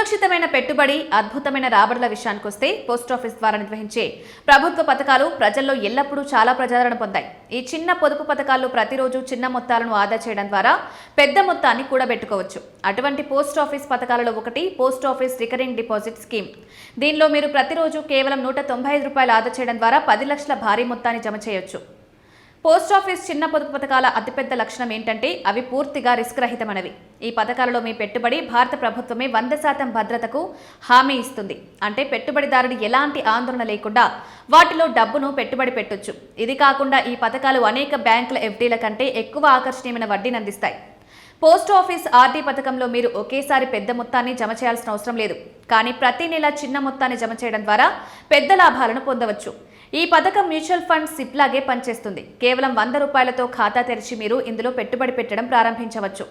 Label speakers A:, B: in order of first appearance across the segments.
A: సురక్షితమైన పెట్టుబడి, అద్భుతమైన రాబడుల విషయానికొస్తే పోస్టాఫీస్ ద్వారా నిర్వహించే ప్రభుత్వ పథకాలు ప్రజల్లో ఎల్లప్పుడూ చాలా ప్రజాదరణ పొందాయి. ఈ చిన్న పొదుపు పథకాల్లో ప్రతిరోజు చిన్న మొత్తాలను ఆదా చేయడం ద్వారా పెద్ద మొత్తాన్ని కూడబెట్టుకోవచ్చు. అటువంటి పోస్టాఫీస్ పథకాలలో ఒకటి పోస్టాఫీస్ రికరింగ్ డిపాజిట్ స్కీమ్. దీనిలో మీరు ప్రతిరోజు కేవలం ₹195 ఆదా చేయడం ద్వారా 10 లక్షల భారీ మొత్తాన్ని జమ చేయొచ్చు. పోస్టాఫీస్ చిన్న పొదుపు పథకాల అతిపెద్ద లక్షణం ఏంటంటే అవి పూర్తిగా రిస్క్ రహితమైనవి. ఈ పథకాలలో మీ పెట్టుబడి భారత ప్రభుత్వమే 100% భద్రతకు హామీ ఇస్తుంది. అంటే పెట్టుబడిదారుడు ఎలాంటి ఆందోళన లేకుండా వాటిలో డబ్బును పెట్టుబడి పెట్టొచ్చు. ఇది కాకుండా ఈ పథకాలు అనేక బ్యాంకుల ఎఫ్డీల కంటే ఎక్కువ ఆకర్షణీయమైన వడ్డీని అందిస్తాయి. పోస్టాఫీస్ ఆర్డీ పథకంలో మీరు ఒకేసారి పెద్ద మొత్తాన్ని జమ చేయాల్సిన అవసరం లేదు. కానీ ప్రతి నెల చిన్న మొత్తాన్ని జమ చేయడం ద్వారా పెద్ద లాభాలను పొందవచ్చు. ఈ పథకం మ్యూచువల్ ఫండ్ సిప్ లాగే పనిచేస్తుంది. కేవలం ₹100తో ఖాతా తెరిచి మీరు ఇందులో పెట్టుబడి పెట్టడం ప్రారంభించవచ్చు.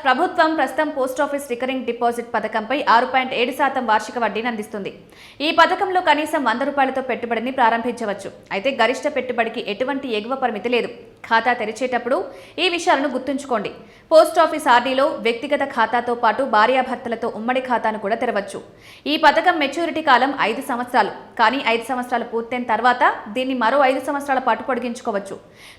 A: ప్రభుత్వం ప్రస్తుతం పోస్టాఫీస్ రికరింగ్ డిపాజిట్ పథకంపై 6.7% వార్షిక వడ్డీని అందిస్తుంది. ఈ పథకంలో కనీసం ₹100తో పెట్టుబడిని ప్రారంభించవచ్చు. అయితే గరిష్ట పెట్టుబడికి ఎటువంటి ఎగువ పరిమితి లేదు. ఖాతా తెరిచేటప్పుడు ఈ విషయాలను గుర్తుంచుకోండి. పోస్టాఫీస్ ఆర్డీలో వ్యక్తిగత ఖాతాతో పాటు భార్యాభర్తలతో ఉమ్మడి ఖాతాను కూడా తెరవచ్చు. ఈ పథకం మెచ్యూరిటీ కాలం 5 సంవత్సరాలు. కానీ 5 సంవత్సరాలు పూర్తయిన తర్వాత దీన్ని మరో 5 సంవత్సరాల పాటు పొడిగించుకోవచ్చు.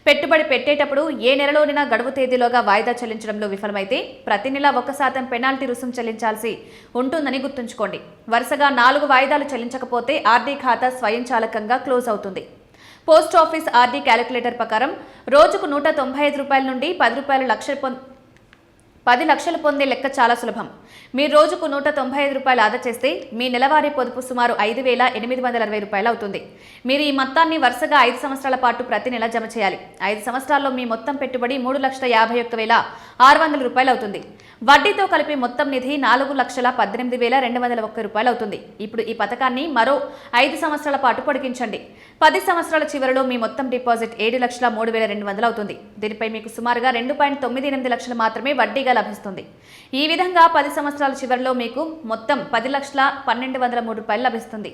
A: పెట్టుబడి పెట్టేటప్పుడు ఏ నెలలోనైనా గడువు తేదీలోగా వాయిదా చెల్లించడంలో విఫలమైతే ప్రతి నెల 1% పెనాల్టీ రుసుము చెల్లించాల్సి ఉంటుందని గుర్తుంచుకోండి. వరుసగా 4 వాయిదాలు చెల్లించకపోతే ఆర్డీ ఖాతా స్వయంచాలకంగా క్లోజ్ అవుతుంది. పోస్టాఫీస్ ఆర్డీ క్యాలిక్యులేటర్ ప్రకారం రోజుకు ₹195 నుండి $10 లక్షలు పొందే లెక్క చాలా సులభం. మీరు రోజుకు ₹195 ఆదా చేస్తే మీ నెలవారీ పొదుపు సుమారు ₹5,860 అవుతుంది. మీరు ఈ మొత్తాన్ని వరుసగా 5 సంవత్సరాల పాటు ప్రతి నెల జమ చేయాలి. 5 సంవత్సరాల్లో మీ మొత్తం పెట్టుబడి ₹3,51,600 అవుతుంది. వడ్డీతో కలిపి మొత్తం నిధి ₹4,18,201 అవుతుంది. ఇప్పుడు ఈ పథకాన్ని మరో 5 సంవత్సరాల పాటు పొడిగించండి. 10 సంవత్సరాల చివరిలో మీ మొత్తం డిపాజిట్ ₹7,03,200 అవుతుంది. దీనిపై మీకు సుమారుగా ₹2.98 లక్షలు మాత్రమే వడ్డీగా లభిస్తుంది. ఈ విధంగా 10 సంవత్సరాల చివరిలో మీకు మొత్తం ₹10,12,103 లభిస్తుంది.